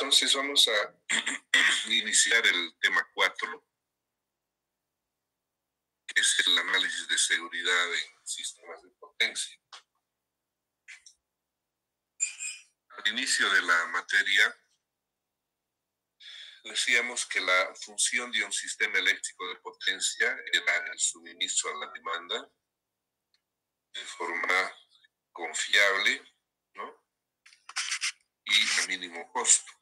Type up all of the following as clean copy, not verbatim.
Entonces vamos a iniciar el tema 4, que es el análisis de seguridad en sistemas de potencia. Al inicio de la materia decíamos que la función de un sistema eléctrico de potencia era el suministro a la demanda de forma confiable, ¿no?, y a mínimo costo.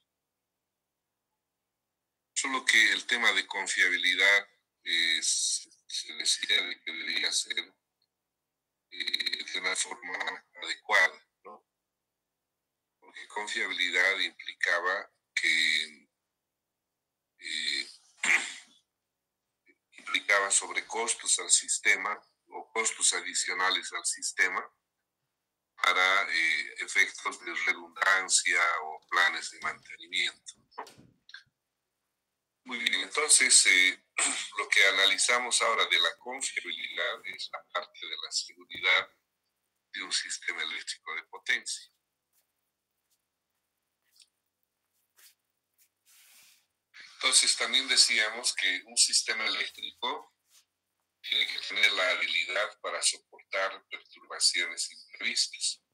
Solo que el tema de confiabilidad se decía de que debería ser de una forma adecuada, ¿no? Porque confiabilidad implicaba que implicaba sobrecostos al sistema o costos adicionales al sistema para efectos de redundancia o planes de mantenimiento. Muy bien, entonces lo que analizamos ahora de la confiabilidad es la parte de la seguridad de un sistema eléctrico de potencia. Entonces también decíamos que un sistema eléctrico tiene que tener la habilidad para soportar perturbaciones imprevistas.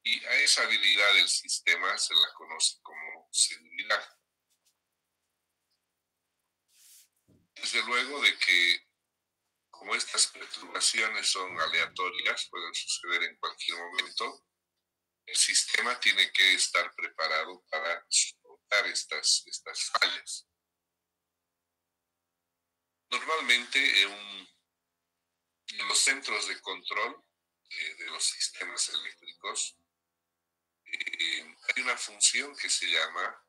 Y a esa habilidad del sistema se la conoce como seguridad. Desde luego de que como estas perturbaciones son aleatorias, pueden suceder en cualquier momento, el sistema tiene que estar preparado para soportar estas fallas. Normalmente en los centros de control de los sistemas eléctricos hay una función que se llama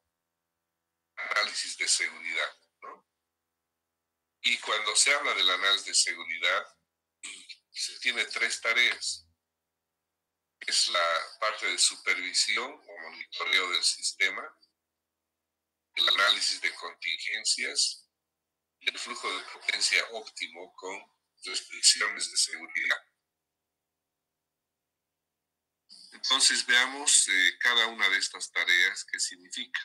análisis de seguridad, ¿no? Y cuando se habla del análisis de seguridad, se tiene 3 tareas. Es la parte de supervisión o monitoreo del sistema, el análisis de contingencias y el flujo de potencia óptimo con restricciones de seguridad. Entonces veamos cada una de estas tareas qué significa.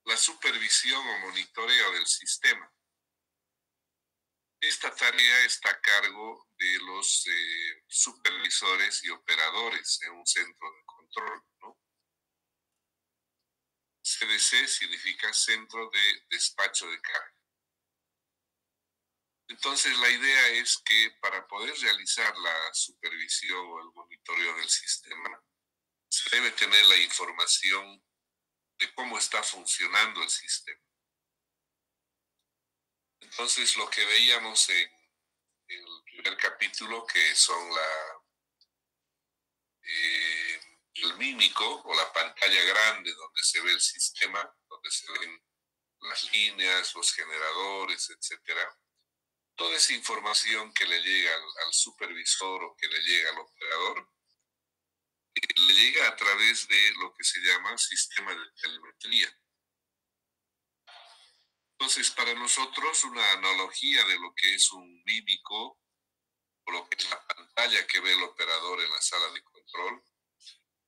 La supervisión o monitoreo del sistema. Esta tarea está a cargo de los supervisores y operadores en un centro de control, ¿no? CDC significa Centro de Despacho de Carga. Entonces la idea es que para poder realizar la supervisión o el monitoreo del sistema, se debe tener la información de cómo está funcionando el sistema. Entonces lo que veíamos en el primer capítulo, que son el mímico o la pantalla grande donde se ve el sistema, donde se ven las líneas, los generadores, etcétera. Toda esa información que le llega al supervisor o que le llega al operador, le llega a través de lo que se llama sistema de telemetría. Entonces, para nosotros, una analogía de lo que es un mímico o lo que es la pantalla que ve el operador en la sala de control,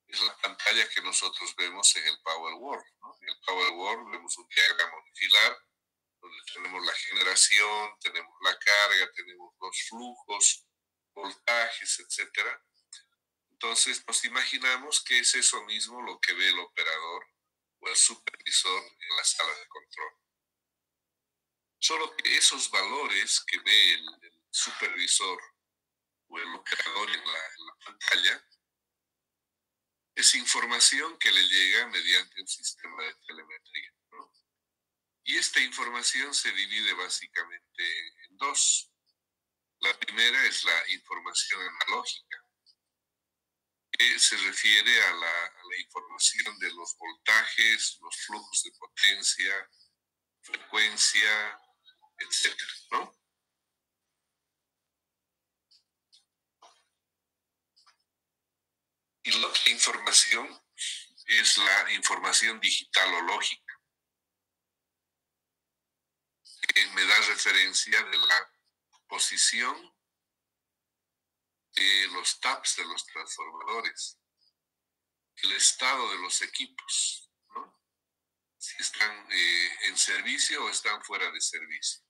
es la pantalla que nosotros vemos en el Powerwall, ¿no? En el Powerwall vemos un diagrama unifilar donde tenemos la generación, tenemos la carga, tenemos los flujos, voltajes, etcétera. Entonces nos imaginamos que es eso mismo lo que ve el operador o el supervisor en la sala de control. Solo que esos valores que ve el supervisor o el operador en la pantalla es información que le llega mediante un sistema de telemetría, ¿no? Y esta información se divide básicamente en 2. La primera es la información analógica, que se refiere a la información de los voltajes, los flujos de potencia, frecuencia, etcétera, ¿no? Y la otra información es la información digital o lógica, que me da referencia de la posición de los taps de los transformadores. el estado de los equipos, ¿no? Si están en servicio o están fuera de servicio.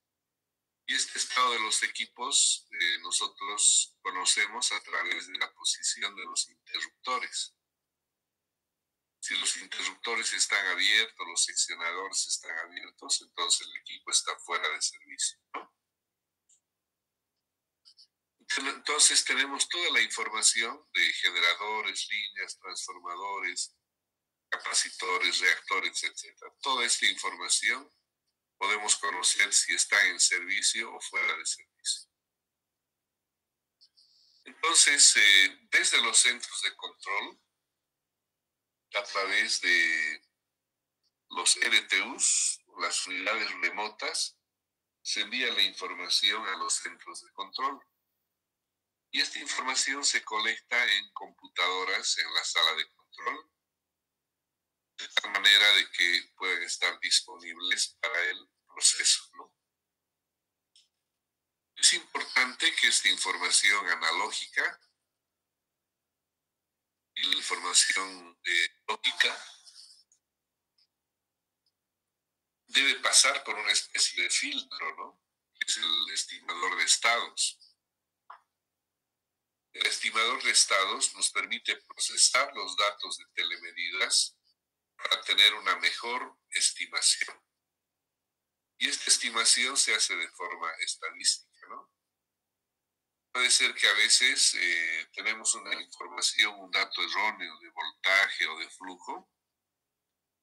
Y este estado de los equipos nosotros conocemos a través de la posición de los interruptores. Si los interruptores están abiertos, los seccionadores están abiertos, entonces el equipo está fuera de servicio, ¿no? Entonces tenemos toda la información de generadores, líneas, transformadores, capacitores, reactores, etc. Toda esta información podemos conocer si está en servicio o fuera de servicio. Entonces, desde los centros de control, a través de los RTUs, las unidades remotas, se envía la información a los centros de control. Y esta información se colecta en computadoras en la sala de control, de tal manera de que puedan estar disponibles para el proceso, ¿no? Es importante que esta información analógica y la información lógica debe pasar por una especie de filtro, ¿no? Que es el estimador de estados. El estimador de estados nos permite procesar los datos de telemedidas para tener una mejor estimación. Y esta estimación se hace de forma estadística, ¿no? Puede ser que a veces tenemos una información, un dato erróneo de voltaje o de flujo.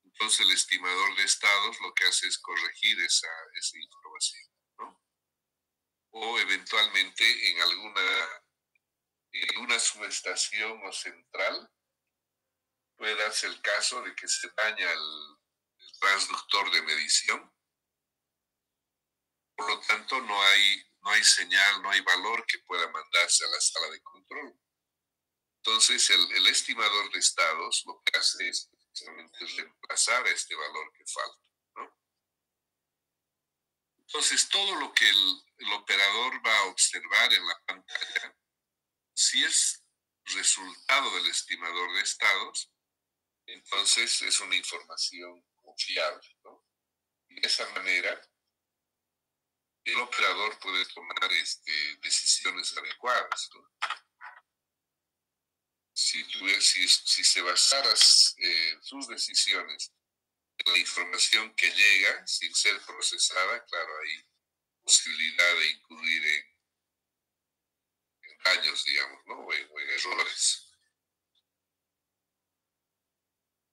Entonces el estimador de estados lo que hace es corregir esa información, ¿no? O eventualmente en alguna subestación o central puede darse el caso de que se daña el transductor de medición. Por lo tanto, no hay señal, no hay valor que pueda mandarse a la sala de control. Entonces, el estimador de estados lo que hace es precisamente reemplazar a este valor que falta, ¿no? Entonces, todo lo que el operador va a observar en la pantalla, si es resultado del estimador de estados, entonces es una información confiable, ¿no? Y de esa manera, el operador puede tomar decisiones adecuadas, ¿no? Si se basara sus decisiones en la información que llega sin ser procesada, claro, hay posibilidad de incurrir en daños, digamos, ¿no? O en errores.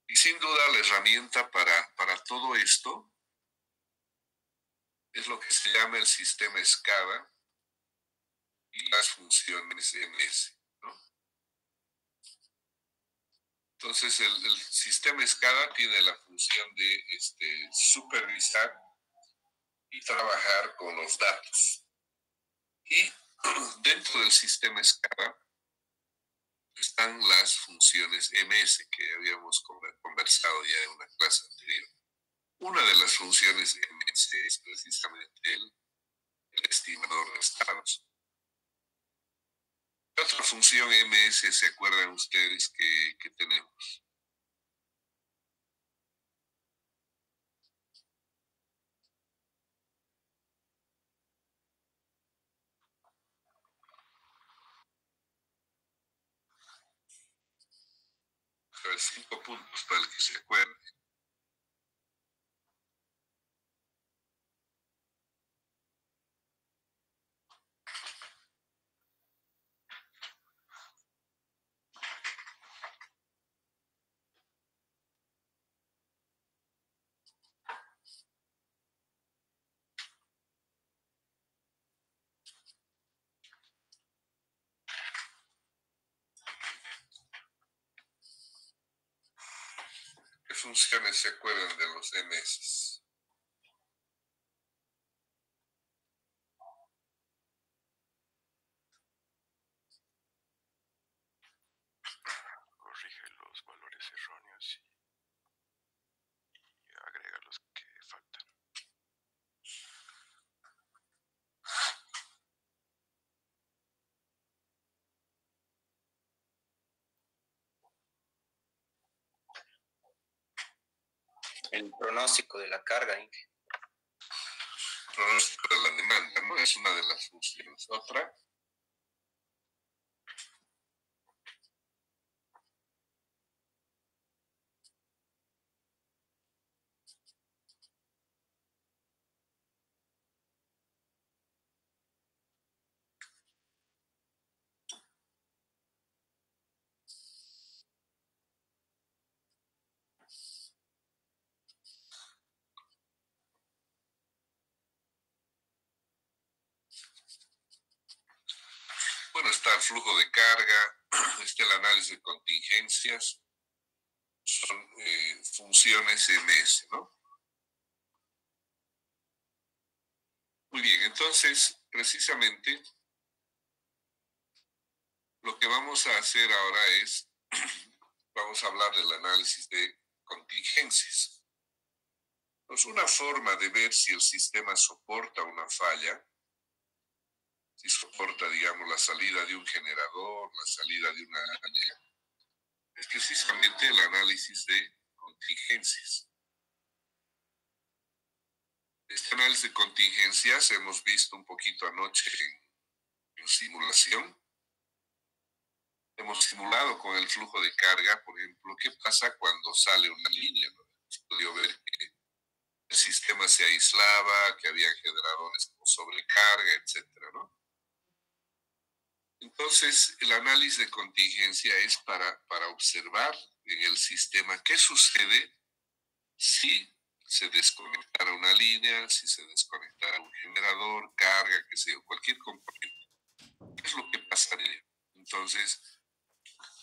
Y sin duda la herramienta para todo esto es lo que se llama el sistema SCADA y las funciones MS, ¿no? Entonces el sistema SCADA tiene la función de supervisar y trabajar con los datos. Y dentro del sistema SCADA están las funciones MS que habíamos conversado ya en una clase anterior. Una de las funciones MS es precisamente el estimador de estados. ¿Qué otra función MS se acuerdan ustedes que tenemos? A ver, 5 puntos para el que se acuerde. ¿Qué funciones se acuerdan de los MS? Corrige los valores erróneos y agrega los que faltan. el pronóstico de la carga, Inge. Pronóstico de la demanda, ¿no? Es una de las funciones. Otra. Bueno, está el flujo de carga, está el análisis de contingencias, son funciones MS, ¿no? Muy bien, entonces, precisamente, lo que vamos a hacer ahora es, vamos a hablar del análisis de contingencias. Pues una forma de ver si el sistema soporta una falla, si soporta, digamos, la salida de un generador, la salida de una araña, es precisamente el análisis de contingencias. Este análisis de contingencias hemos visto un poquito anoche en simulación. Hemos simulado con el flujo de carga, por ejemplo, qué pasa cuando sale una línea, ¿no? Hemos podido ver que el sistema se aislaba, que había generadores con sobrecarga, etcétera, ¿no? Entonces, el análisis de contingencia es para observar en el sistema qué sucede si se desconectara una línea, si se desconectara un generador, carga, qué sé yo, cualquier componente. ¿Qué es lo que pasaría? Entonces,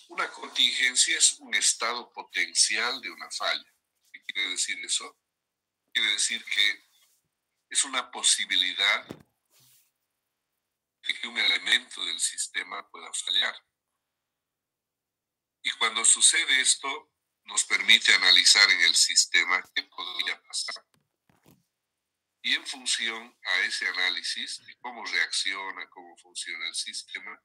una contingencia es un estado potencial de una falla. ¿Qué quiere decir eso? Quiere decir que es una posibilidad de que un elemento del sistema pueda fallar. Y cuando sucede esto, nos permite analizar en el sistema qué podría pasar. Y en función a ese análisis de cómo reacciona, cómo funciona el sistema,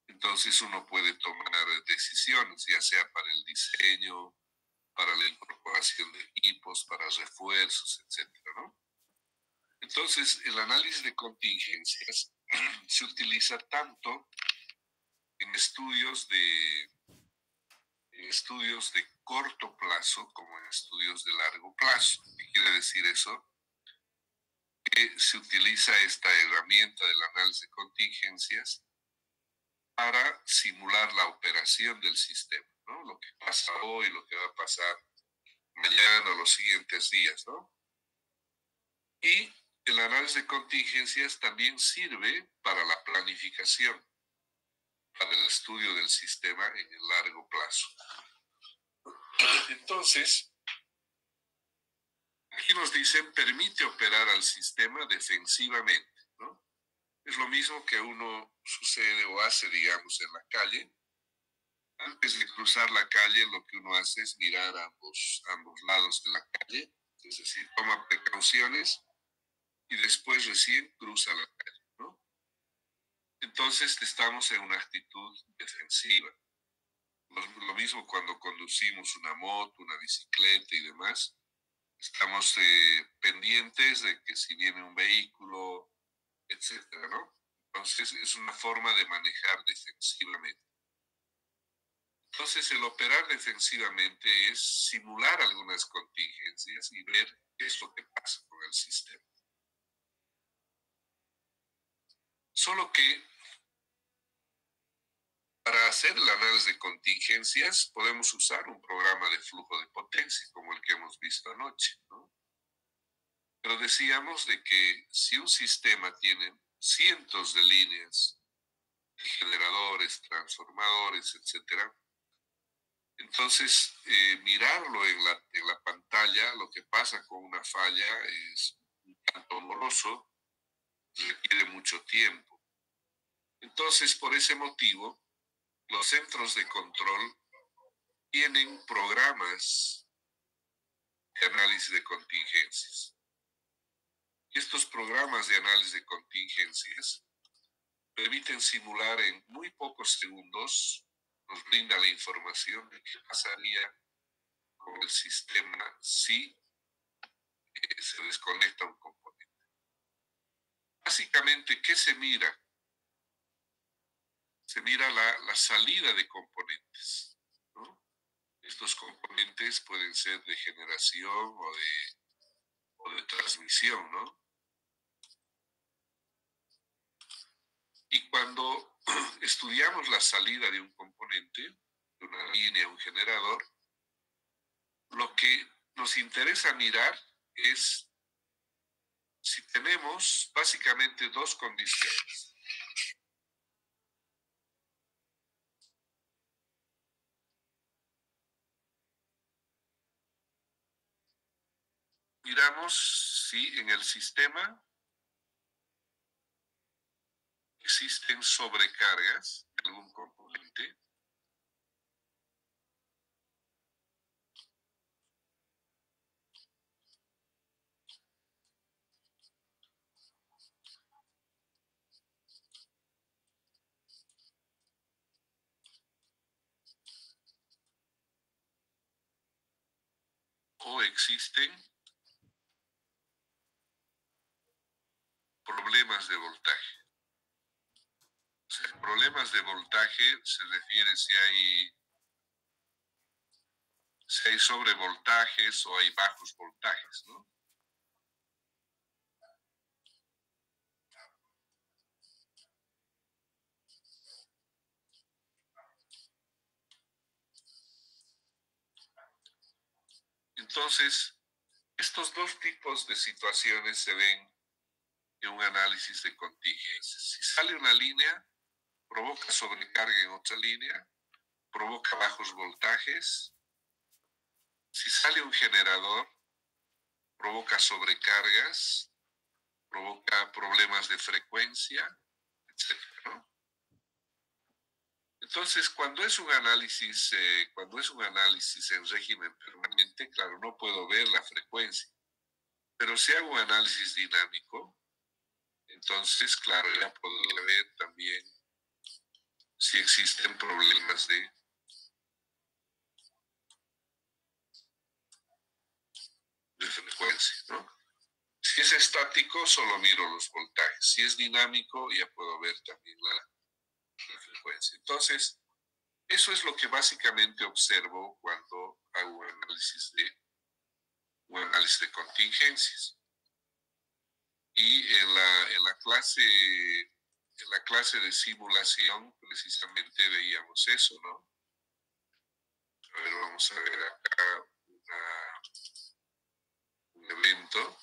entonces uno puede tomar decisiones, ya sea para el diseño, para la incorporación de equipos, para refuerzos, etcétera, ¿no? Entonces, el análisis de contingencias se utiliza tanto en estudios de corto plazo como en estudios de largo plazo. ¿Qué quiere decir eso? Que se utiliza esta herramienta del análisis de contingencias para simular la operación del sistema, ¿no? Lo que pasa hoy, lo que va a pasar mañana o los siguientes días, ¿no? Y el análisis de contingencias también sirve para la planificación, para el estudio del sistema en el largo plazo. Entonces, aquí nos dicen, permite operar al sistema defensivamente, ¿no? Es lo mismo que uno sucede o hace, digamos, en la calle. Antes de cruzar la calle, lo que uno hace es mirar a ambos lados de la calle, es decir, toma precauciones y después recién cruza la calle, ¿no? Entonces estamos en una actitud defensiva. Lo mismo cuando conducimos una moto, una bicicleta y demás. Estamos pendientes de que si viene un vehículo, etcétera, ¿no? Entonces es una forma de manejar defensivamente. Entonces el operar defensivamente es simular algunas contingencias y ver qué es lo que pasa con el sistema. Solo que para hacer el análisis de contingencias podemos usar un programa de flujo de potencia como el que hemos visto anoche, ¿no? Pero decíamos de que si un sistema tiene cientos de líneas, de generadores, transformadores, etcétera, entonces mirarlo en la pantalla, lo que pasa con una falla es un tanto moroso, requiere mucho tiempo. Entonces, por ese motivo, los centros de control tienen programas de análisis de contingencias. Y estos programas de análisis de contingencias permiten simular en muy pocos segundos, nos brinda la información de qué pasaría con el sistema si se desconecta un componente. Básicamente, ¿qué se mira? Se mira la salida de componentes, ¿no? Estos componentes pueden ser de generación o de transmisión, ¿no? Y cuando estudiamos la salida de un componente, de una línea, un generador, lo que nos interesa mirar es si tenemos básicamente dos condiciones. Miramos si en el sistema existen sobrecargas de algún componente o existen problemas de voltaje. O sea, problemas de voltaje se refiere si hay sobrevoltajes o hay bajos voltajes, ¿no? Entonces, estos dos tipos de situaciones se ven en un análisis de contingencia. Si sale una línea, provoca sobrecarga en otra línea, provoca bajos voltajes. Si sale un generador, provoca sobrecargas, provoca problemas de frecuencia, etc., ¿no? Entonces, cuando es un análisis en régimen permanente, claro, no puedo ver la frecuencia. Pero si hago un análisis dinámico, entonces, claro, ya podría ver también si existen problemas de frecuencia, ¿no? Si es estático, solo miro los voltajes. Si es dinámico, ya puedo ver también la frecuencia. Entonces, eso es lo que básicamente observo cuando hago un análisis de contingencias. Y en la clase de simulación, precisamente veíamos eso, ¿no? A ver, vamos a ver acá un evento.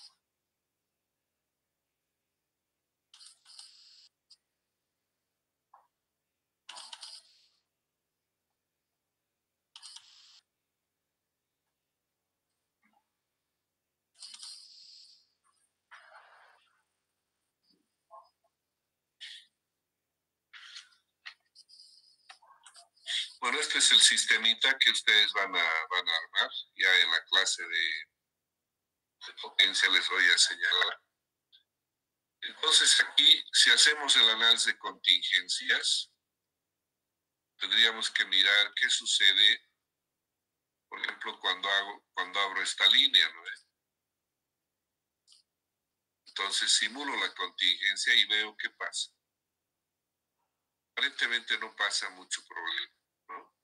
Bueno, este es el sistemita que ustedes van a armar. Ya en la clase de potencia les voy a señalar. Entonces aquí, si hacemos el análisis de contingencias, tendríamos que mirar qué sucede, por ejemplo, cuando abro esta línea, ¿no? Entonces simulo la contingencia y veo qué pasa. Aparentemente no pasa mucho problema, ¿no?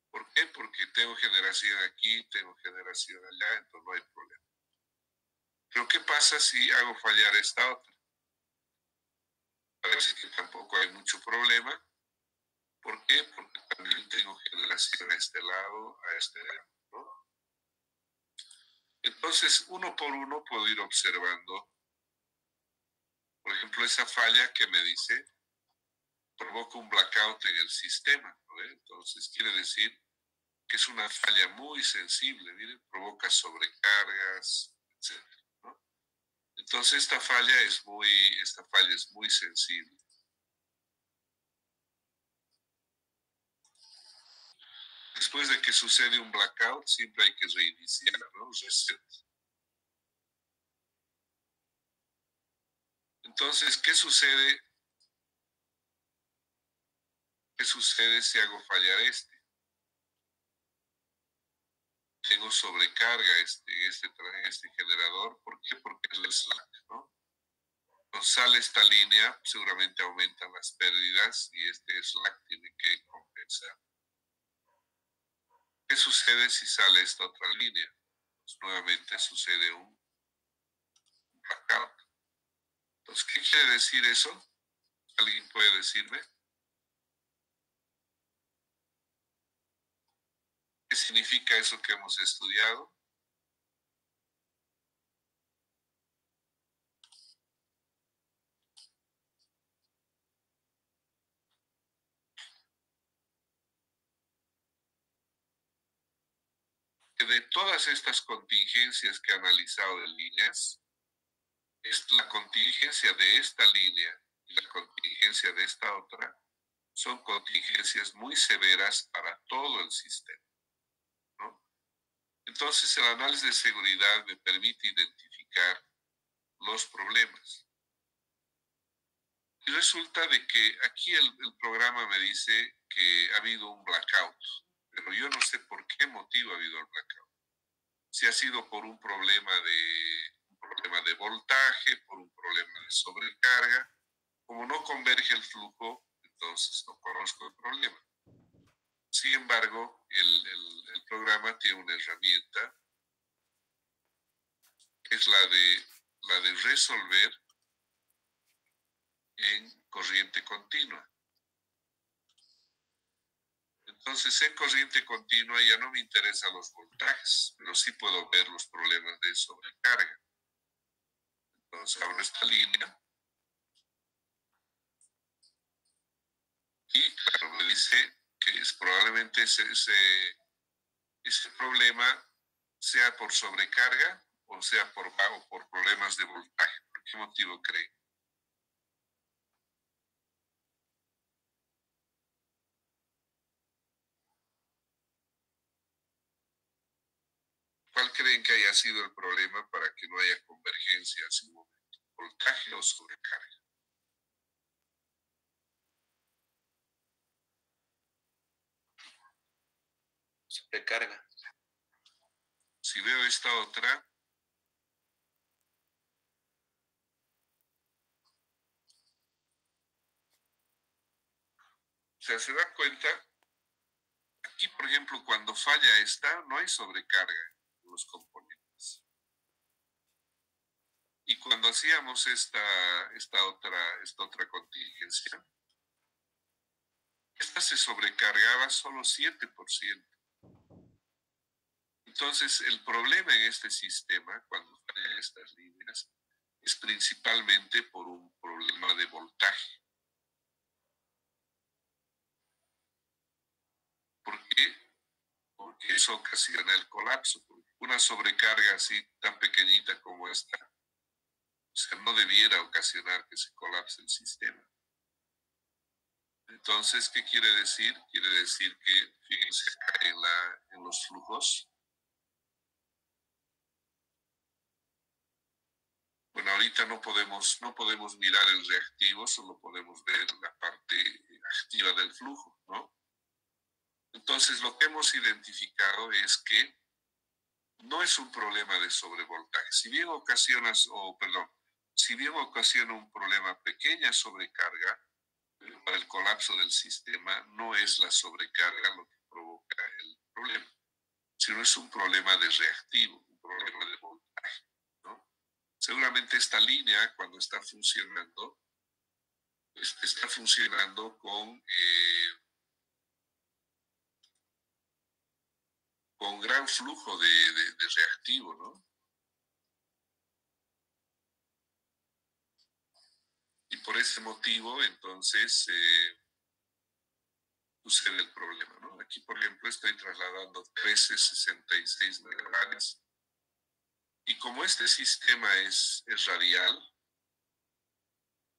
¿Por qué? Porque tengo generación aquí, tengo generación allá, entonces no hay problema. Pero ¿qué pasa si hago fallar esta otra? Parece que tampoco hay mucho problema. ¿Por qué? Porque también tengo generación a este lado, a este lado, ¿no? Entonces, uno por uno puedo ir observando, por ejemplo, esa falla que me dice, provoca un blackout en el sistema, ¿no? Entonces, quiere decir que es una falla muy sensible, miren, provoca sobrecargas, etc., ¿no? Entonces, esta falla es muy sensible. Después de que sucede un blackout, siempre hay que reiniciar, ¿no? Reset. Entonces, ¿qué sucede? ¿Qué sucede si hago fallar este? tengo sobrecarga este generador. ¿Por qué? Porque es el slack, ¿no? Cuando sale esta línea, seguramente aumentan las pérdidas y este slack tiene que compensar. ¿Qué sucede si sale esta otra línea? Pues nuevamente sucede un blackout. Entonces, ¿qué quiere decir eso? ¿Alguien puede decirme? ¿Qué significa eso que hemos estudiado? Que de todas estas contingencias que he analizado de líneas, es la contingencia de esta línea y la contingencia de esta otra son contingencias muy severas para todo el sistema, ¿no? Entonces, el análisis de seguridad me permite identificar los problemas. Y resulta de que aquí el programa me dice que ha habido un blackout, pero yo no sé por qué motivo ha habido el blackout. Si ha sido por un problema de voltaje, por un problema de sobrecarga. Como no converge el flujo, entonces no conozco el problema. Sin embargo, el programa tiene una herramienta que es la de resolver en corriente continua. Entonces, en corriente continua ya no me interesan los voltajes, pero sí puedo ver los problemas de sobrecarga. Entonces, abro esta línea y, claro, me dice que probablemente ese problema sea por sobrecarga o sea por problemas de voltaje. ¿Por qué motivo creen? ¿Cuál creen que haya sido el problema para que no haya convergencia en un momento? ¿Voltaje o sobrecarga? Sobrecarga. Si veo esta otra, o sea, ¿se dan cuenta? Aquí, por ejemplo, cuando falla esta, no hay sobrecarga en los componentes. Y cuando hacíamos esta otra contingencia, esta se sobrecargaba solo 7%. Entonces, el problema en este sistema, cuando fallan estas líneas, es principalmente por un problema de voltaje. ¿Por qué? Porque eso ocasiona el colapso. Una sobrecarga así tan pequeñita como esta, o sea, no debiera ocasionar que se colapse el sistema. Entonces, ¿qué quiere decir? Quiere decir que, fíjense acá en los flujos. Bueno, ahorita no podemos mirar el reactivo, solo podemos ver la parte activa del flujo, ¿no? Entonces, lo que hemos identificado es que no es un problema de sobrevoltaje. Si bien ocasiona un problema pequeña sobrecarga, para el colapso del sistema, no es la sobrecarga lo que provoca el problema, sino es un problema de reactivo, un problema de voltaje, ¿no? Seguramente esta línea, cuando está funcionando con gran flujo de reactivo, ¿no? Y por ese motivo, entonces, sucede el problema, ¿no? Aquí, por ejemplo, estoy trasladando 1366 megabares. Y como este sistema es radial,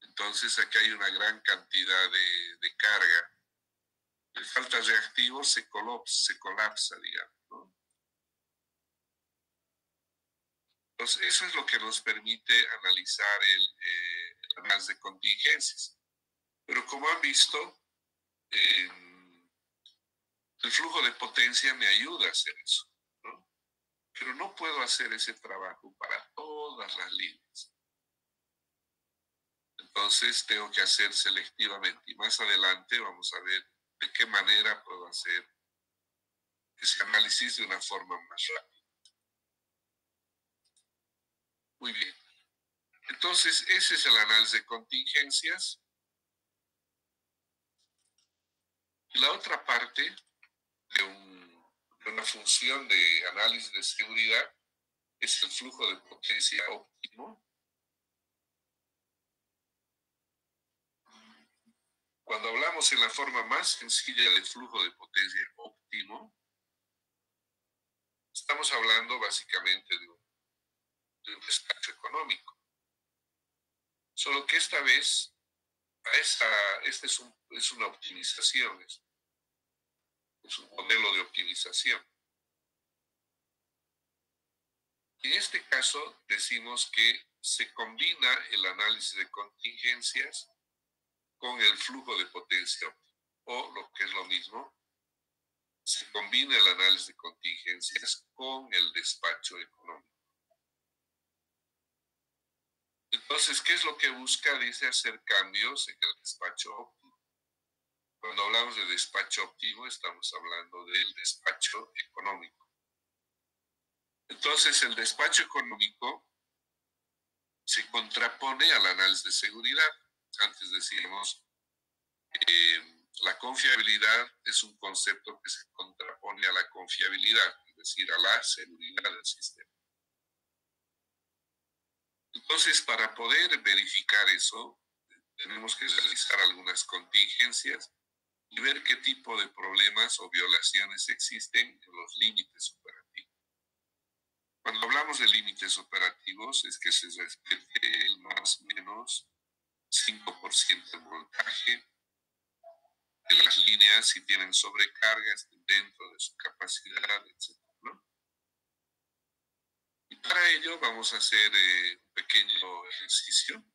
entonces aquí hay una gran cantidad de carga. Le falta reactivo, se colapsa, digamos, ¿no? Entonces, eso es lo que nos permite analizar el análisis de contingencias. Pero como han visto, el flujo de potencia me ayuda a hacer eso, ¿no? pero no puedo hacer ese trabajo para todas las líneas. Entonces tengo que hacer selectivamente y más adelante vamos a ver de qué manera puedo hacer ese análisis de una forma más rápida. Muy bien. Entonces, ese es el análisis de contingencias. Y la otra parte de una función de análisis de seguridad es el flujo de potencia óptimo. Cuando hablamos en la forma más sencilla de flujo de potencia óptimo, estamos hablando básicamente de un despacho económico. Solo que esta vez, este es una optimización, es un modelo de optimización. En este caso decimos que se combina el análisis de contingencias con el flujo de potencia óptima, o lo que es lo mismo, se combina el análisis de contingencias con el despacho económico. Entonces, ¿qué es lo que busca? Dice hacer cambios en el despacho óptimo. Cuando hablamos de despacho óptimo, estamos hablando del despacho económico. Entonces, el despacho económico se contrapone al análisis de seguridad. Antes decíamos, la confiabilidad es un concepto que se contrapone a la confiabilidad, es decir, a la seguridad del sistema. Entonces, para poder verificar eso, tenemos que realizar algunas contingencias y ver qué tipo de problemas o violaciones existen en los límites operativos. Cuando hablamos de límites operativos, es que se respete el más o menos 5% de voltaje, que las líneas, si tienen sobrecarga, estén dentro de su capacidad, etc., ¿no? Y para ello vamos a hacer un pequeño ejercicio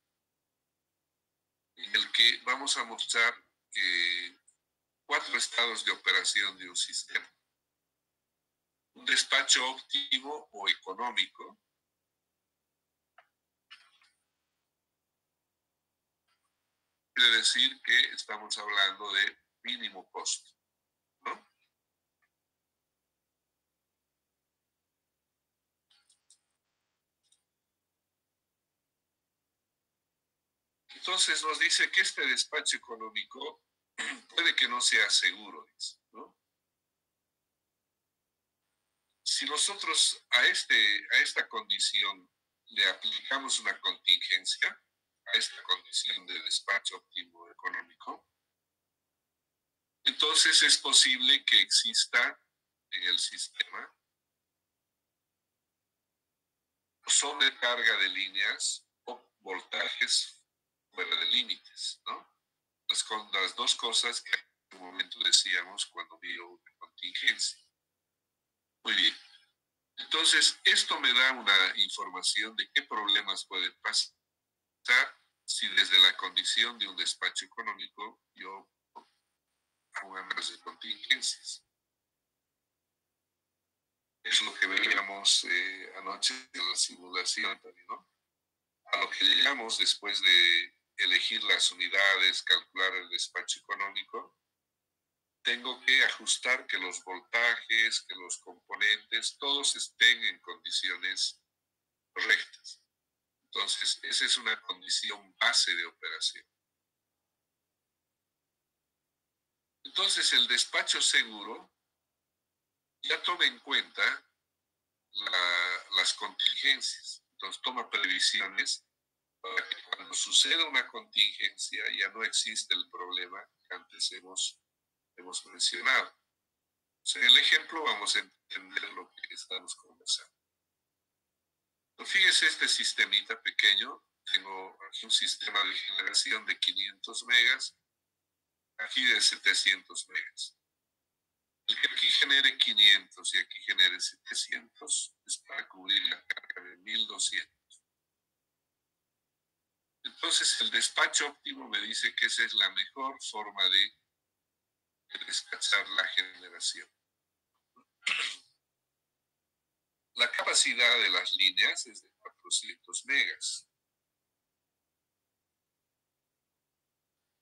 en el que vamos a mostrar 4 estados de operación de un sistema. Un despacho óptimo o económico, quiere decir que estamos hablando de mínimo costo, ¿no? Entonces nos dice que este despacho económico puede que no sea seguro, ¿no? Si nosotros a esta condición le aplicamos una contingencia, a esta condición de despacho óptimo económico, entonces es posible que exista en el sistema sobrecarga de líneas o voltajes fuera de límites, ¿no? Las dos cosas que en un momento decíamos cuando vio una contingencia. Muy bien. Entonces, esto me da una información de qué problemas pueden pasar si desde la condición de un despacho económico yo hago un análisis de contingencias. Es lo que veíamos anoche en la simulación también, ¿no? A lo que llegamos después de elegir las unidades, calcular el despacho económico, tengo que ajustar que los voltajes, que los componentes, todos estén en condiciones correctas. Entonces, esa es una condición base de operación. Entonces, el despacho seguro ya toma en cuenta las contingencias. Entonces, toma previsiones para que cuando suceda una contingencia ya no existe el problema que antes hemos mencionado. O sea, en el ejemplo vamos a entender lo que estamos conversando. Entonces, fíjese este sistemita pequeño. Tengo aquí un sistema de generación de 500 megas, aquí de 700 megas. El que aquí genere 500 y aquí genere 700 es para cubrir la carga de 1200. Entonces, el despacho óptimo me dice que esa es la mejor forma de despachar la generación. La capacidad de las líneas es de 400 megas.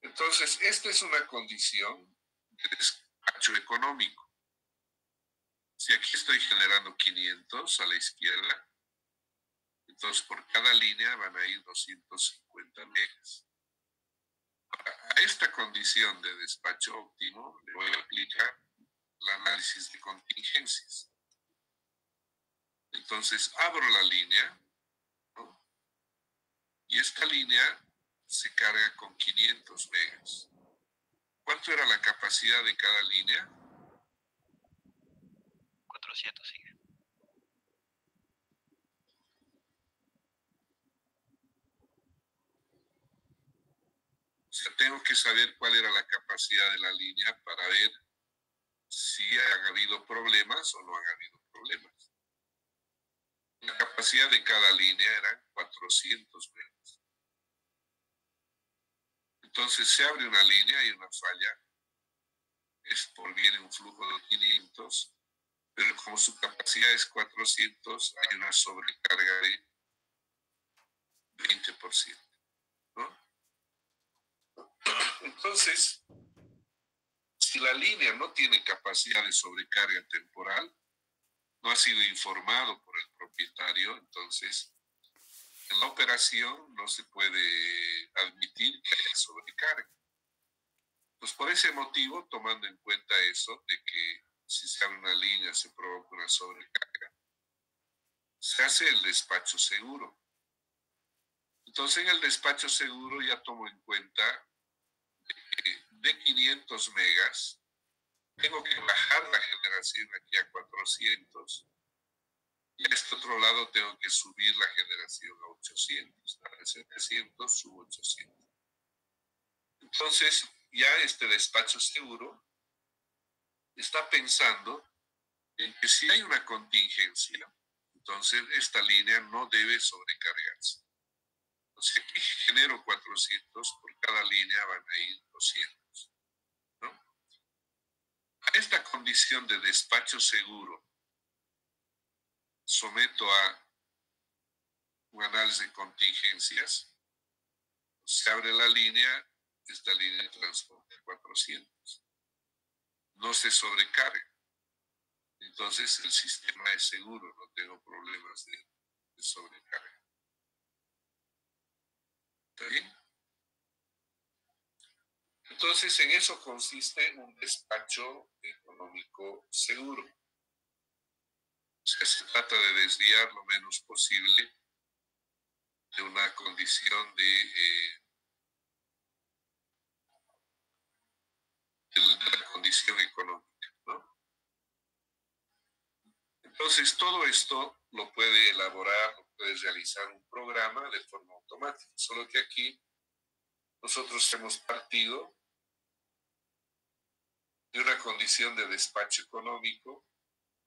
Entonces, esta es una condición de despacho económico. Si aquí estoy generando 500 a la izquierda, entonces por cada línea van a ir 250 megas. A esta condición de despacho óptimo le voy a aplicar el análisis de contingencias. Entonces abro la línea, ¿no? Y esta línea se carga con 500 megas. ¿Cuánto era la capacidad de cada línea? 400, sí. O sea, tengo que saber cuál era la capacidad de la línea para ver si han habido problemas o no han habido problemas. La capacidad de cada línea eran 400 megas. Entonces se abre una línea y una falla. Viene un flujo de 500, pero como su capacidad es 400, hay una sobrecarga de 20%, ¿no? Entonces, si la línea no tiene capacidad de sobrecarga temporal, no ha sido informado por el propietario, entonces en la operación no se puede admitir que haya sobrecarga. Pues por ese motivo, tomando en cuenta eso, de que si se abre una línea se provoca una sobrecarga, se hace el despacho seguro. Entonces en el despacho seguro ya tomo en cuenta que de 500 megas tengo que bajar la generación aquí a 400 y a este otro lado tengo que subir la generación a 800, de 700 subo 800. Entonces ya este despacho seguro está pensando en que si hay una contingencia, entonces esta línea no debe sobrecargarse. Entonces aquí genero 400, por cada línea van a ir 200, ¿no? A esta condición de despacho seguro someto a un análisis de contingencias, se abre la línea, esta línea transporta 400, no se sobrecarga. Entonces el sistema es seguro, no tengo problemas de sobrecarga. ¿Está bien? Entonces en eso consiste un despacho económico seguro. O sea, se trata de desviar lo menos posible de una condición de la condición económica, ¿no? Entonces todo esto lo puede elaborar, lo puede realizar un programa de forma automática, solo que aquí nosotros hemos partido de una condición de despacho económico,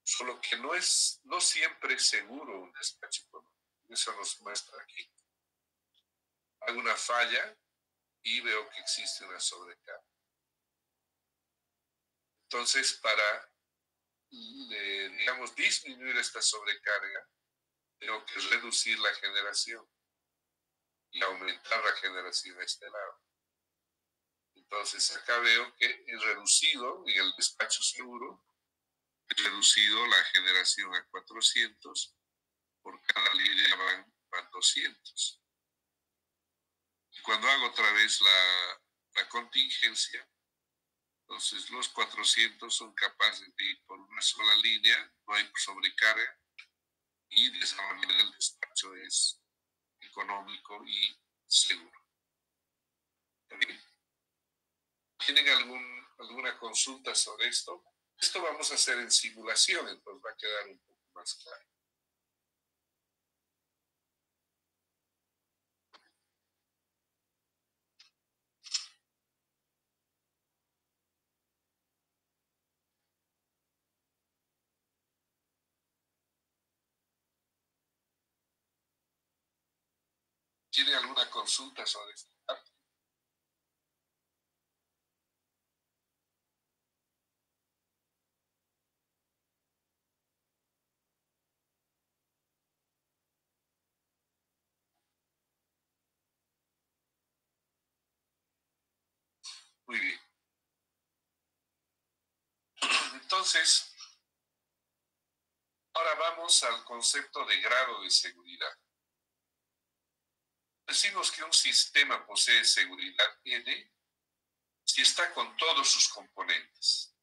solo que no siempre es seguro un despacho económico. Eso nos muestra aquí. Hay una falla y veo que existe una sobrecarga. Entonces, para, digamos, disminuir esta sobrecarga, tengo que reducir la generación y aumentar la generación a este lado. Entonces, acá veo que he reducido en el despacho seguro, he reducido la generación a 400, por cada línea van 200. Y cuando hago otra vez la contingencia, entonces los 400 son capaces de ir por una sola línea, no hay sobrecarga, y de esa manera el despacho es económico y seguro. ¿Está bien? ¿Tienen alguna consulta sobre esto? Esto vamos a hacer en simulación, entonces va a quedar un poco más claro. ¿Tienen alguna consulta sobre esta parte? Muy bien. Entonces, ahora vamos al concepto de grado de seguridad. Decimos que un sistema posee seguridad N si está con todos sus componentes.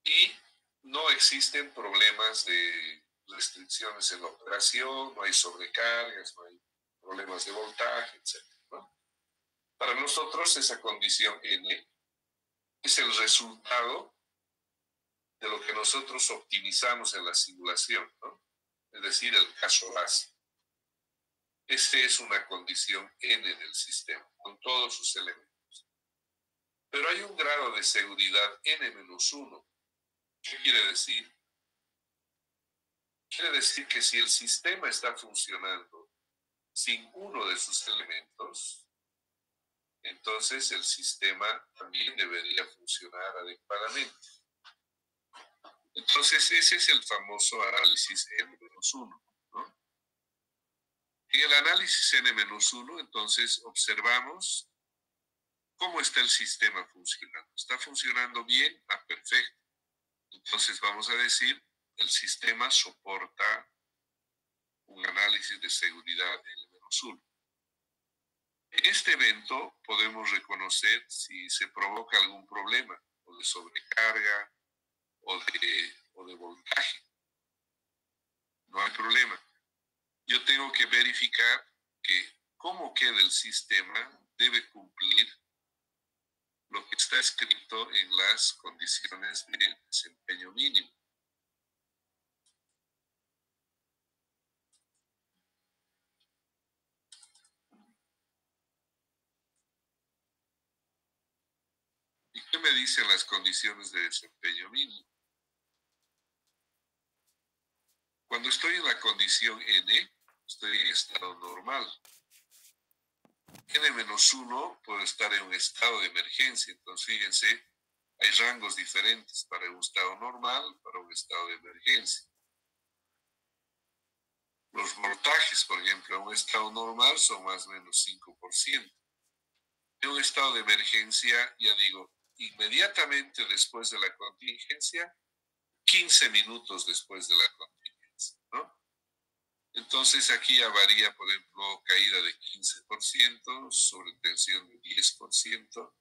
Y no existen problemas de restricciones en la operación, no hay sobrecargas, no hay problemas de voltaje, etc., ¿no? Para nosotros esa condición N es el resultado de lo que nosotros optimizamos en la simulación, ¿no? Es decir, el caso base. Esta es una condición N del sistema, con todos sus elementos. Pero hay un grado de seguridad N-1. ¿Qué quiere decir? Quiere decir que si el sistema está funcionando sin uno de sus elementos, entonces el sistema también debería funcionar adecuadamente. Entonces ese es el famoso análisis N-1, ¿no? En el análisis N-1, entonces observamos cómo está el sistema funcionando. ¿Está funcionando bien? Ah, perfecto. Entonces vamos a decir, el sistema soporta un análisis de seguridad N-1. En este evento podemos reconocer si se provoca algún problema, o de sobrecarga, o de voltaje. No hay problema. Yo tengo que verificar que cómo queda el sistema debe cumplir lo que está escrito en las condiciones de desempeño mínimo. ¿Y qué me dicen las condiciones de desempeño mínimo? Cuando estoy en la condición N, estoy en estado normal. N-1 puedo estar en un estado de emergencia. Entonces, fíjense, hay rangos diferentes para un estado normal, para un estado de emergencia. Los voltajes, por ejemplo, en un estado normal son más o menos 5%. En un estado de emergencia, ya digo, inmediatamente después de la contingencia, 15 minutos después de la contingencia, ¿no? Entonces aquí ya varía, por ejemplo, caída de 15%, sobretensión de 10%.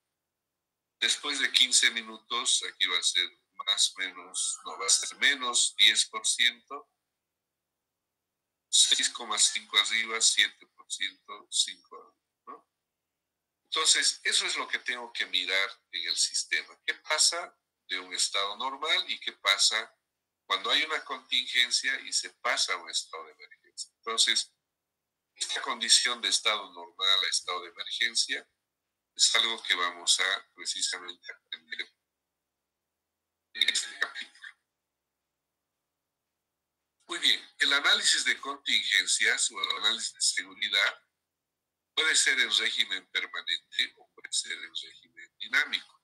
Después de 15 minutos, aquí va a ser más o menos, no, va a ser menos 10%, 6,5 arriba, 7%, 5 arriba, ¿no? Entonces, eso es lo que tengo que mirar en el sistema. ¿Qué pasa de un estado normal y qué pasa cuando hay una contingencia y se pasa a un estado de emergencia? Entonces, esta condición de estado normal a estado de emergencia es algo que vamos a precisamente aprender en este capítulo. Muy bien, el análisis de contingencias o el análisis de seguridad puede ser en régimen permanente o puede ser en régimen dinámico.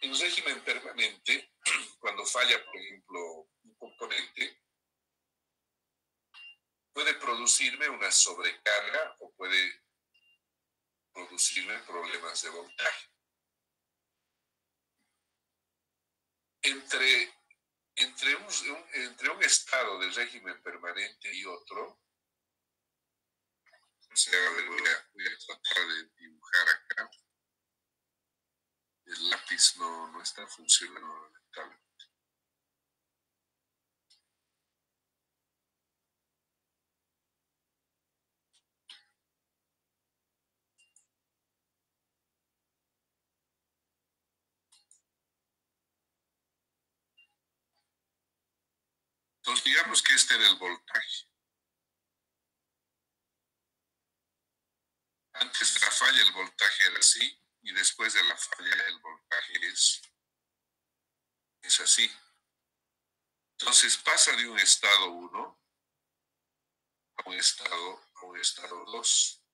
En régimen permanente, cuando falla, por ejemplo, un componente, puede producirme una sobrecarga o puede producirme problemas de voltaje. Entre un estado de régimen permanente y otro, o sea, voy a tratar de dibujar acá. El lápiz no está funcionando lamentablemente. Entonces, digamos que este era el voltaje. Antes de la falla el voltaje era así y después de la falla el voltaje es así. Entonces pasa de un estado 1 a un estado 2.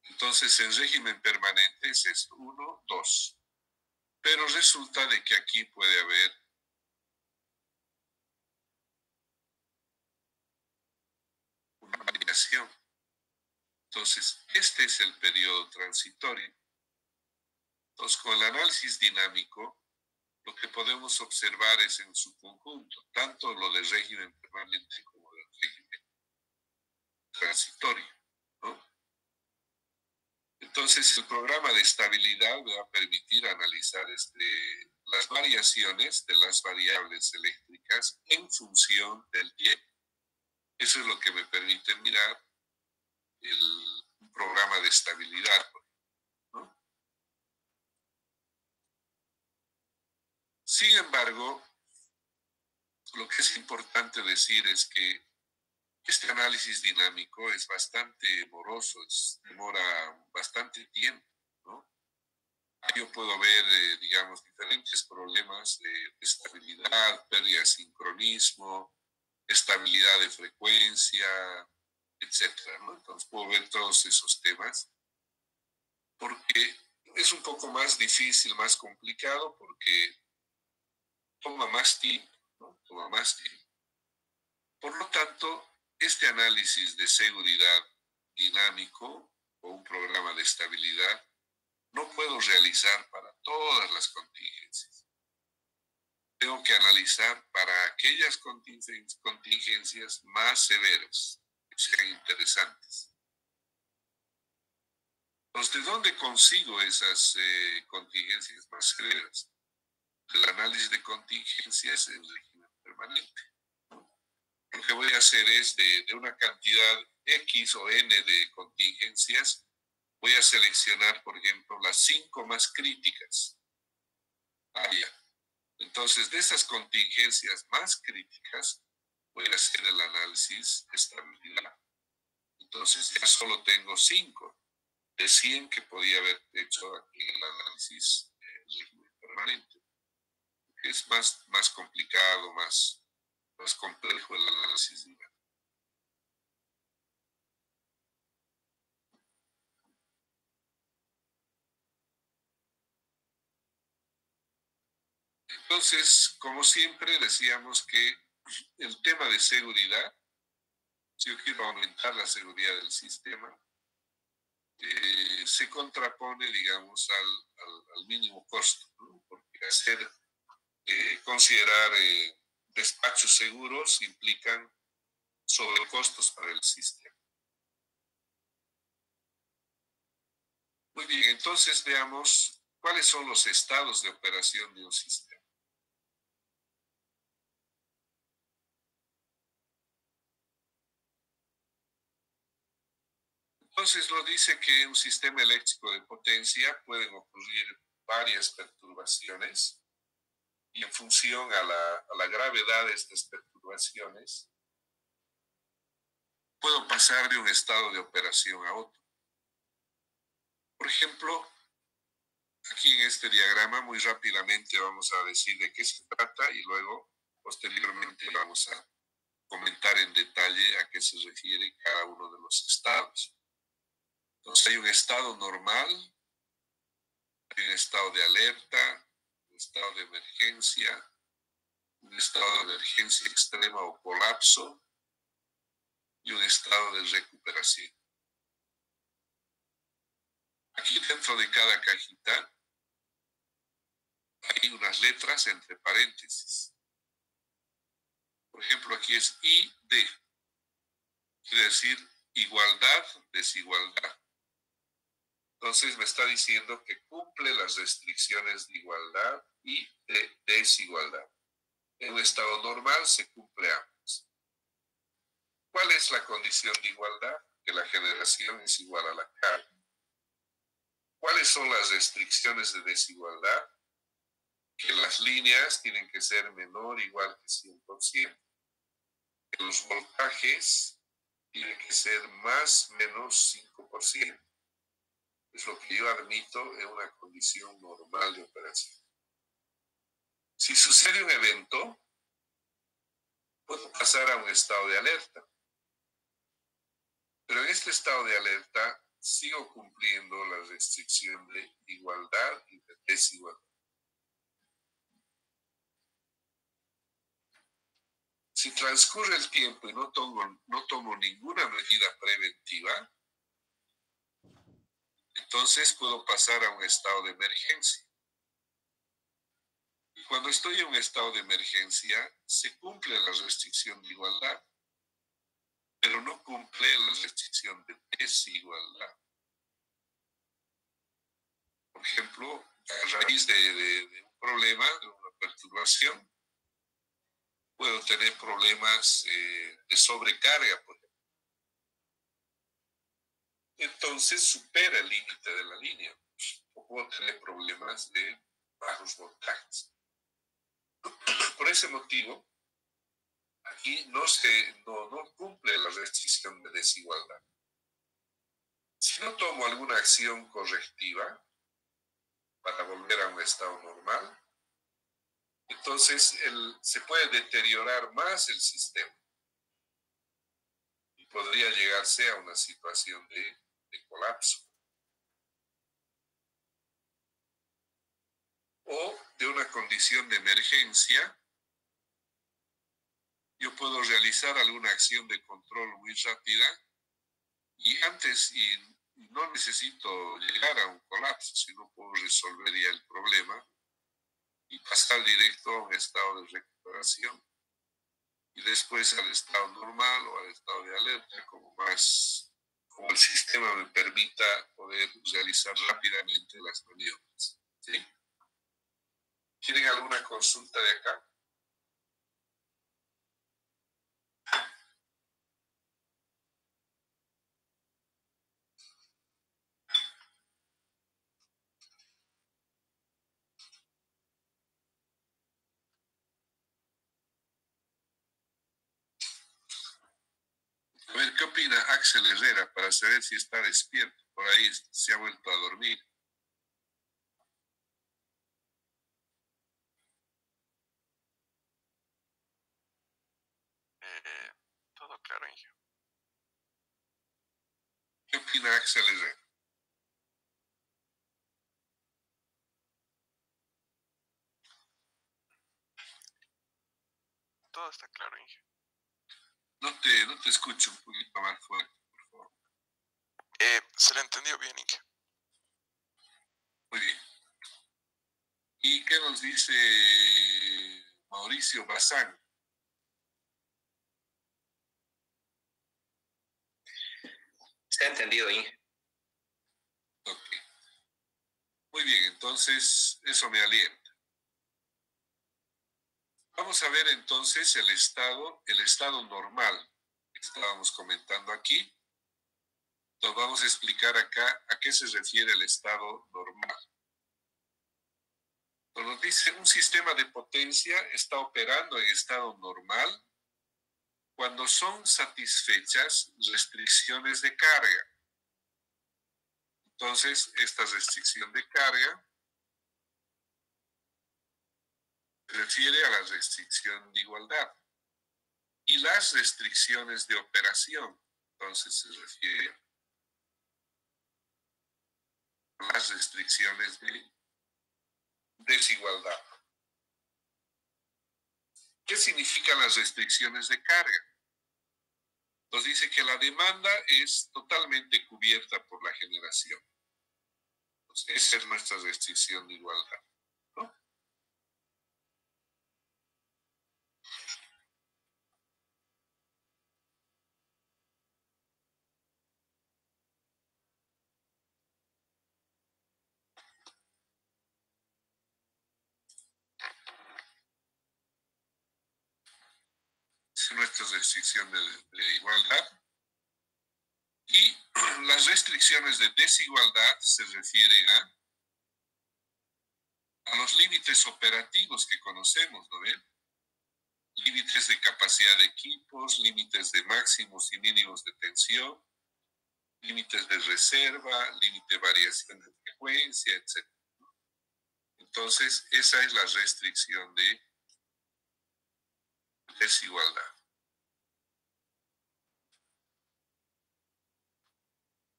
Entonces en régimen permanente es esto, 1, 2. Pero resulta de que aquí puede haber una variación. Entonces, este es el periodo transitorio. Entonces, con el análisis dinámico, lo que podemos observar es en su conjunto, tanto lo del régimen permanente como del régimen transitorio, ¿no? Entonces, el programa de estabilidad me va a permitir analizar las variaciones de las variables eléctricas en función del tiempo. Eso es lo que me permite mirar el programa de estabilidad, ¿no? Sin embargo, lo que es importante decir es que este análisis dinámico es bastante moroso, demora bastante tiempo, ¿no? Yo puedo ver, digamos, diferentes problemas de estabilidad, pérdida de sincronismo, estabilidad de frecuencia, etcétera, ¿no? Entonces puedo ver todos esos temas porque es un poco más difícil, más complicado, porque toma más tiempo, ¿no? Toma más tiempo. Por lo tanto, este análisis de seguridad dinámico o un programa de estabilidad no puedo realizar para todas las contingencias. Tengo que analizar para aquellas contingencias más severas, que sean interesantes. Entonces, ¿de dónde consigo esas contingencias más severas? El análisis de contingencias en régimen permanente. Lo que voy a hacer es de una cantidad X o N de contingencias, voy a seleccionar, por ejemplo, las 5 más críticas. Entonces, de esas contingencias más críticas, voy a hacer el análisis de estabilidad. Entonces, ya solo tengo 5 de 100 que podía haber hecho aquí el análisis permanente. Es más complicado, más complejo el análisis dinámico. Entonces, como siempre, decíamos que el tema de seguridad, si yo quiero aumentar la seguridad del sistema, se contrapone, digamos, al mínimo costo, ¿no? Porque considerar despachos seguros implican sobrecostos para el sistema. Muy bien, entonces veamos cuáles son los estados de operación de un sistema. Entonces nos dice que en un sistema eléctrico de potencia pueden ocurrir varias perturbaciones y en función a la gravedad de estas perturbaciones puedo pasar de un estado de operación a otro. Por ejemplo, aquí en este diagrama muy rápidamente vamos a decir de qué se trata y luego posteriormente vamos a comentar en detalle a qué se refiere cada uno de los estados. Entonces hay un estado normal, hay un estado de alerta, un estado de emergencia, un estado de emergencia extrema o colapso y un estado de recuperación. Aquí dentro de cada cajita hay unas letras entre paréntesis. Por ejemplo, aquí es ID, quiere decir igualdad, desigualdad. Entonces me está diciendo que cumple las restricciones de igualdad y de desigualdad. En un estado normal se cumple ambos. ¿Cuál es la condición de igualdad? Que la generación es igual a la carga. ¿Cuáles son las restricciones de desigualdad? Que las líneas tienen que ser menor o igual que 100%. Que los voltajes tienen que ser más menos 5%. Es lo que yo admito en una condición normal de operación. Si sucede un evento, puedo pasar a un estado de alerta. Pero en este estado de alerta sigo cumpliendo la restricción de igualdad y de desigualdad. Si transcurre el tiempo y no tomo ninguna medida preventiva, entonces puedo pasar a un estado de emergencia. Y cuando estoy en un estado de emergencia, se cumple la restricción de igualdad, pero no cumple la restricción de desigualdad. Por ejemplo, a raíz de un problema, de una perturbación, puedo tener problemas de sobrecarga, por ejemplo. Entonces supera el límite de la línea. O puedo tener problemas de bajos voltajes. Por ese motivo, aquí no cumple la restricción de desigualdad. Si no tomo alguna acción correctiva para volver a un estado normal, entonces se puede deteriorar más el sistema y podría llegarse a una situación de colapso o de una condición de emergencia. Yo puedo realizar alguna acción de control muy rápida y no necesito llegar a un colapso, sino puedo resolver ya el problema y pasar directo a un estado de recuperación y después al estado normal o al estado de alerta, como el sistema me permita poder realizar rápidamente las maniobras. ¿Sí? ¿Tienen alguna consulta de acá? A ver, ¿qué opina Axel Herrera para saber si está despierto? Por ahí se ha vuelto a dormir. Todo claro, Inge. ¿Qué opina Axel Herrera? Todo está claro, Inge. No te escucho un poquito más fuerte, por favor. Se le entendió bien, Inge. Muy bien. ¿Y qué nos dice Mauricio Bazán? Se ha entendido, Inge. Ok. Muy bien, entonces eso me alienta. Vamos a ver entonces el estado normal que estábamos comentando aquí. Nos vamos a explicar acá a qué se refiere el estado normal. Nos dice, un sistema de potencia está operando en estado normal cuando son satisfechas restricciones de carga. Entonces, esta restricción de carga se refiere a la restricción de igualdad. Y las restricciones de operación, entonces se refiere a las restricciones de desigualdad. ¿Qué significan las restricciones de carga? Nos dice que la demanda es totalmente cubierta por la generación. Entonces, esa es nuestra restricción de igualdad, ¿no? Es nuestra restricción de igualdad. Y las restricciones de desigualdad se refieren a los límites operativos que conocemos, ¿no ven? Límites de capacidad de equipos, límites de máximos y mínimos de tensión, límites de reserva, límite de variación de frecuencia, etc. Entonces, esa es la restricción de desigualdad.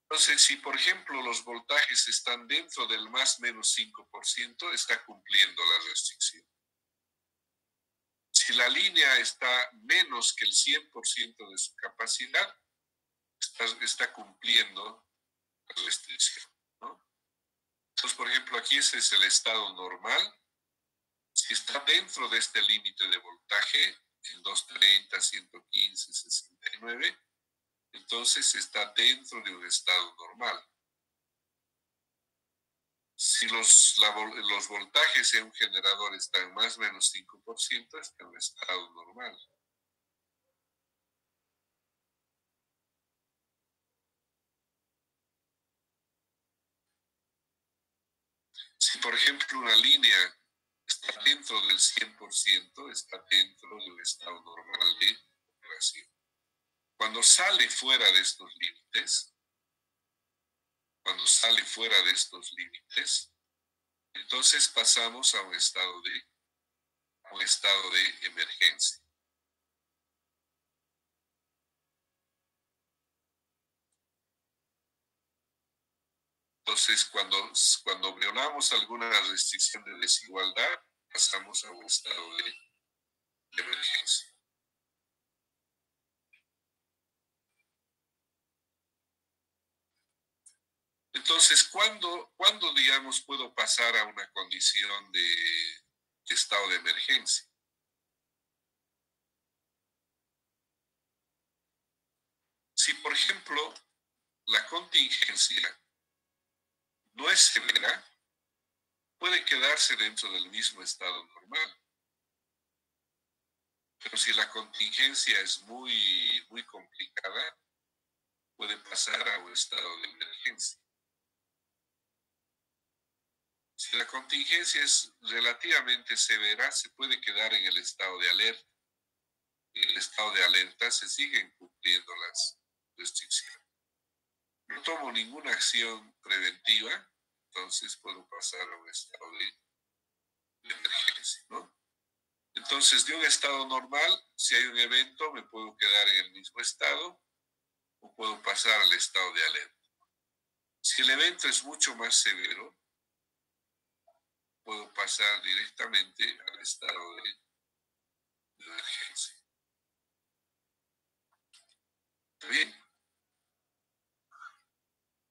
Entonces, si por ejemplo los voltajes están dentro del más menos 5%, está cumpliendo la restricción. Si la línea está menos que el 100% de su capacidad, está cumpliendo la restricción, ¿no? Entonces, por ejemplo, aquí ese es el estado normal. Si está dentro de este límite de voltaje, en 230, 115, 69, entonces está dentro de un estado normal. Si los voltajes en un generador están más o menos 5%, está en un estado normal. Si, por ejemplo, una línea está dentro del 100%, está dentro de un estado normal de operación. Cuando sale fuera de estos límites, entonces pasamos a un estado de emergencia. Entonces, cuando violamos alguna restricción de desigualdad, pasamos a un estado de emergencia. Entonces, ¿cuándo, digamos, puedo pasar a una condición de estado de emergencia? Si, por ejemplo, la contingencia no es severa, puede quedarse dentro del mismo estado normal. Pero si la contingencia es muy, muy complicada, puede pasar a un estado de emergencia. Si la contingencia es relativamente severa, se puede quedar en el estado de alerta. En el estado de alerta se siguen cumpliendo las restricciones. No tomo ninguna acción preventiva, entonces puedo pasar a un estado de emergencia, ¿no? Entonces, de un estado normal, si hay un evento, me puedo quedar en el mismo estado o puedo pasar al estado de alerta. Si el evento es mucho más severo, puedo pasar directamente al estado de emergencia. ¿Está bien?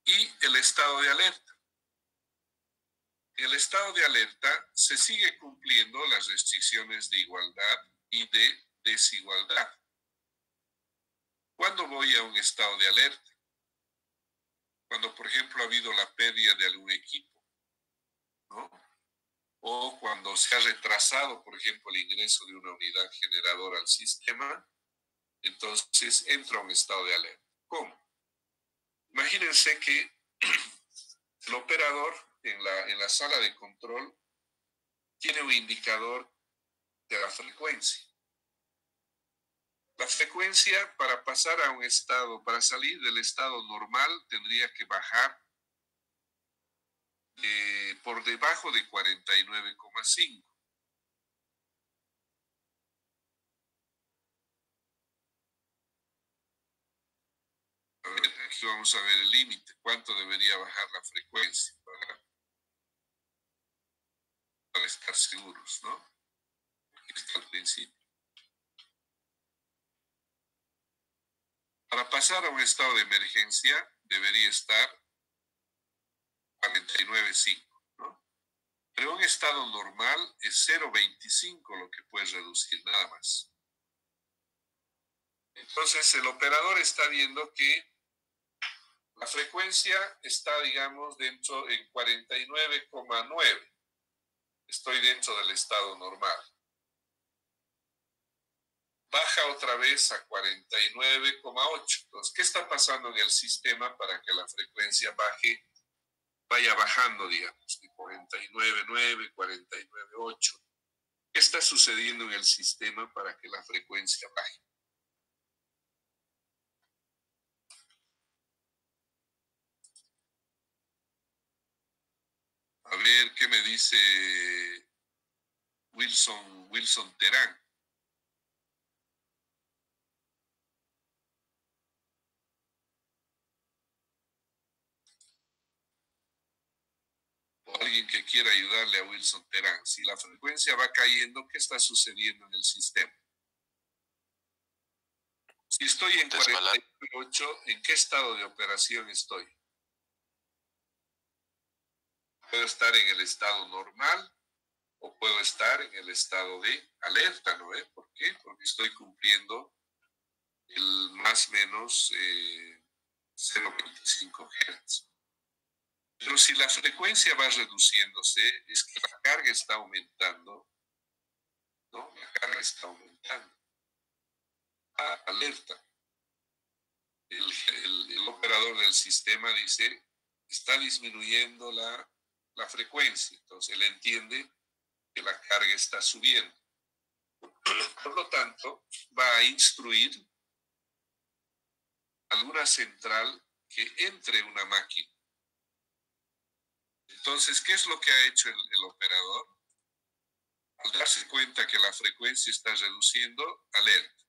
Y el estado de alerta. En el estado de alerta se sigue cumpliendo las restricciones de igualdad y de desigualdad. ¿Cuándo voy a un estado de alerta? Cuando, por ejemplo, ha habido la pérdida de algún equipo, ¿no? O cuando se ha retrasado, por ejemplo, el ingreso de una unidad generadora al sistema, entonces entra a un estado de alerta. ¿Cómo? Imagínense que el operador en la sala de control tiene un indicador de la frecuencia. La frecuencia para pasar a un estado, para salir del estado normal, tendría que bajar por debajo de 49,5. A ver, aquí vamos a ver el límite. ¿Cuánto debería bajar la frecuencia para estar seguros, ¿no? Aquí está el principio. Para pasar a un estado de emergencia debería estar 49,5, ¿no? Pero un estado normal es 0,25 lo que puedes reducir nada más. Entonces el operador está viendo que la frecuencia está, digamos, dentro en 49,9. Estoy dentro del estado normal. Baja otra vez a 49,8. Entonces, ¿qué está pasando en el sistema para que la frecuencia vaya bajando, digamos, de 49,9, 49,8? ¿Qué está sucediendo en el sistema para que la frecuencia baje? A ver, ¿qué me dice Wilson Terán? alguien que quiera ayudarle a Wilson Terán. Si la frecuencia va cayendo, ¿qué está sucediendo en el sistema? Si estoy en 48, ¿en qué estado de operación estoy? Puedo estar en el estado normal o puedo estar en el estado de alerta, ¿no? ¿Por qué? Porque estoy cumpliendo el más o menos 0.25 Hz. Pero si la frecuencia va reduciéndose, es que la carga está aumentando, ¿no? La carga está aumentando. Alerta. El operador del sistema dice, está disminuyendo la frecuencia. Entonces él entiende que la carga está subiendo. Por lo tanto, va a instruir alguna central que entre una máquina. Entonces, ¿qué es lo que ha hecho el operador? Al darse cuenta que la frecuencia está reduciendo, alerta.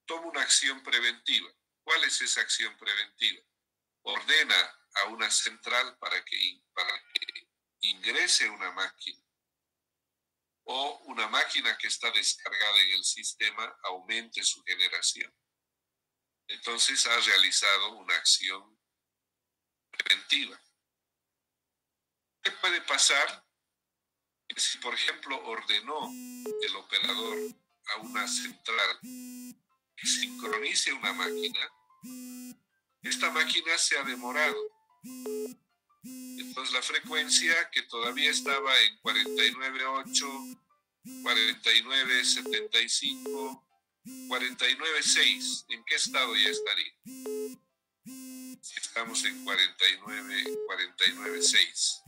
Toma una acción preventiva. ¿Cuál es esa acción preventiva? Ordena a una central para que ingrese una máquina o una máquina que está descargada en el sistema aumente su generación. Entonces ha realizado una acción preventiva. ¿Qué puede pasar? Si, por ejemplo, ordenó el operador a una central que sincronice una máquina, esta máquina se ha demorado. Entonces la frecuencia que todavía estaba en 49.8, 49.75, 49.6, ¿en qué estado ya estaría? Si estamos en 49.6.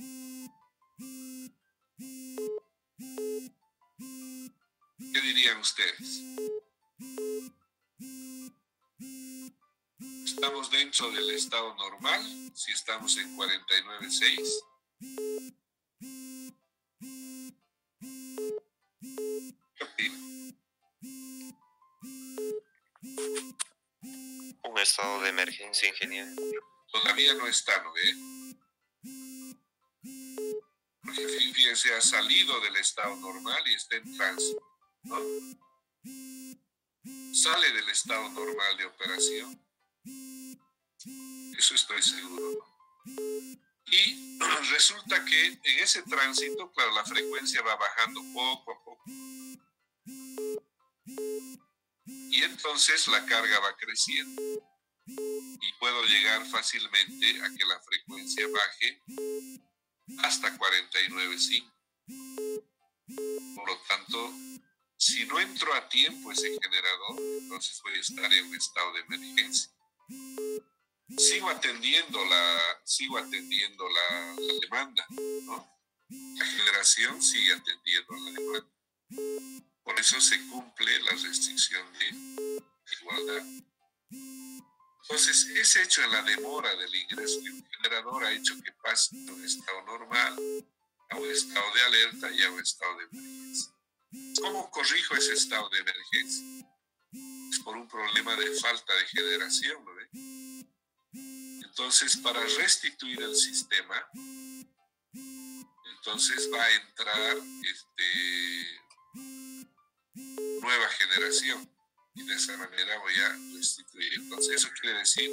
¿Qué dirían ustedes? ¿Estamos dentro del estado normal? Si estamos en 49.6. ¿Qué opinan? Un estado de emergencia, ingeniero. Todavía no está, ¿no ve? Porque fíjense, ha salido del estado normal y está en tránsito, ¿no? Sale del estado normal de operación. Eso estoy seguro, ¿no? Y resulta que en ese tránsito, claro, la frecuencia va bajando poco a poco. Y entonces la carga va creciendo. Y puedo llegar fácilmente a que la frecuencia baje hasta 49.5. Por lo tanto, si no entro a tiempo ese generador, entonces voy a estar en un estado de emergencia. Sigo atendiendo la demanda, ¿no? La generación sigue atendiendo la demanda. Por eso se cumple la restricción de igualdad. Entonces, ese hecho en la demora del ingreso de un generador ha hecho que pase de un estado normal a un estado de alerta y a un estado de emergencia. ¿Cómo corrijo ese estado de emergencia? Es por un problema de falta de generación, ¿no ve? Entonces, para restituir el sistema, entonces va a entrar nueva generación. Y de esa manera voy a restituir. Entonces, eso quiere decir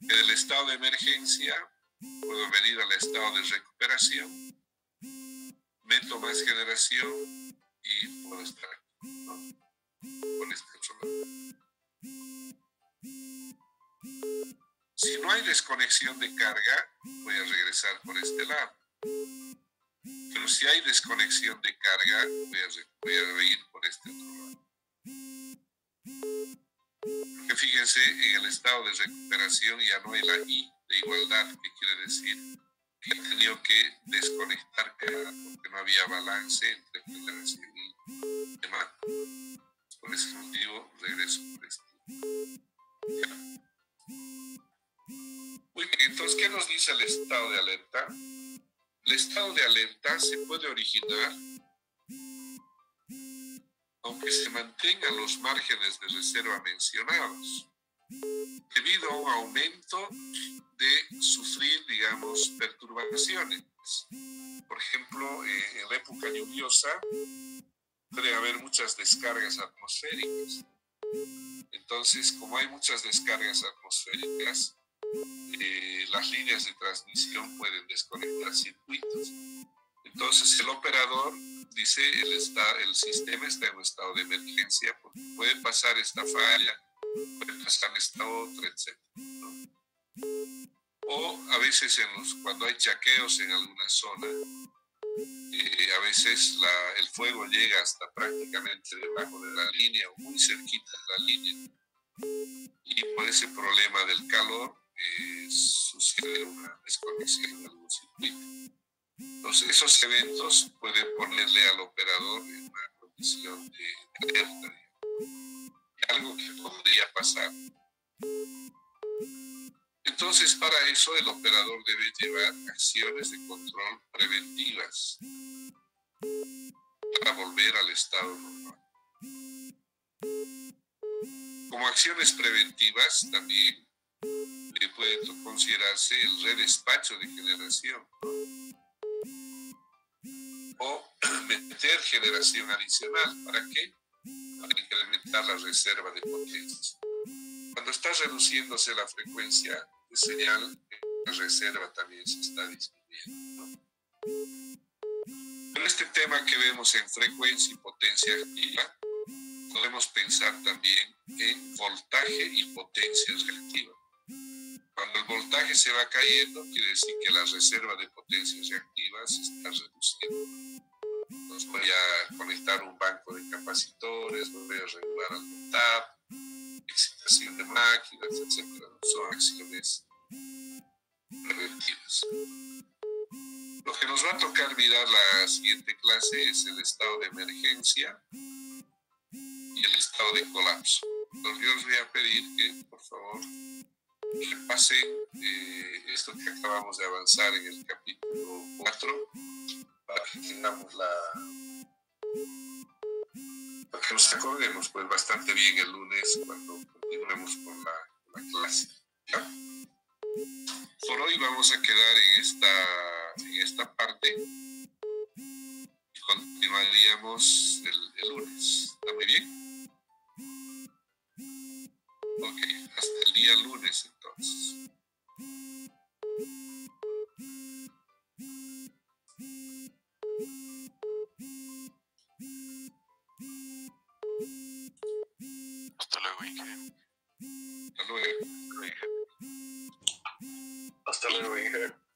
que del estado de emergencia puedo venir al estado de recuperación, meto más generación y puedo estar aquí, ¿no? Con este otro lado. Si no hay desconexión de carga, voy a regresar por este lado. Pero si hay desconexión de carga, voy a ir por este otro lado. Porque fíjense, en el estado de recuperación ya no hay la I de igualdad, que quiere decir que he tenido que desconectar carga porque no había balance entre generación y demanda. Por ese motivo regreso por este. Ya. Muy bien, entonces, ¿qué nos dice el estado de alerta? El estado de alerta se puede originar aunque se mantengan los márgenes de reserva mencionados. debido a un aumento de sufrir, digamos, perturbaciones. Por ejemplo, en la época lluviosa puede haber muchas descargas atmosféricas. Entonces, como hay muchas descargas atmosféricas, las líneas de transmisión pueden desconectar circuitos. Entonces, el operador dice, el sistema está en un estado de emergencia porque puede pasar esta falla, puede pasar esta otra, etc., ¿no? O a veces cuando hay chaqueos en alguna zona, a veces el fuego llega hasta prácticamente debajo de la línea o muy cerquita de la línea, y por ese problema del calor sucede una desconexión de algún circuito. Entonces, esos eventos pueden ponerle al operador en una condición de alerta, algo que podría pasar. Entonces, para eso el operador debe llevar acciones de control preventivas para volver al estado normal. Como acciones preventivas también puede considerarse el redespacho de generación, o meter generación adicional. ¿Para qué? Para incrementar la reserva de potencia. Cuando está reduciéndose la frecuencia de señal, la reserva también se está disminuyendo, ¿no? Con este tema que vemos en frecuencia y potencia activa, podemos pensar también en voltaje y potencia reactiva. Cuando el voltaje se va cayendo, quiere decir que la reserva de potencias reactivas se está reduciendo. Entonces voy a conectar un banco de capacitores, voy a regular algún tap, excitación de máquinas, etc. Son acciones preventivas. Lo que nos va a tocar mirar la siguiente clase es el estado de emergencia y el estado de colapso. Entonces yo les voy a pedir que, por favor, repasen esto que acabamos de avanzar en el capítulo 4 para que tengamos para que nos acordemos pues bastante bien el lunes cuando continuemos con la clase, ¿ya? Por hoy vamos a quedar en esta parte y continuaríamos el lunes. ¿Está muy bien? Ok, hasta el día lunes entonces. Hasta luego, Inge. Hasta luego. Hasta luego, Inge.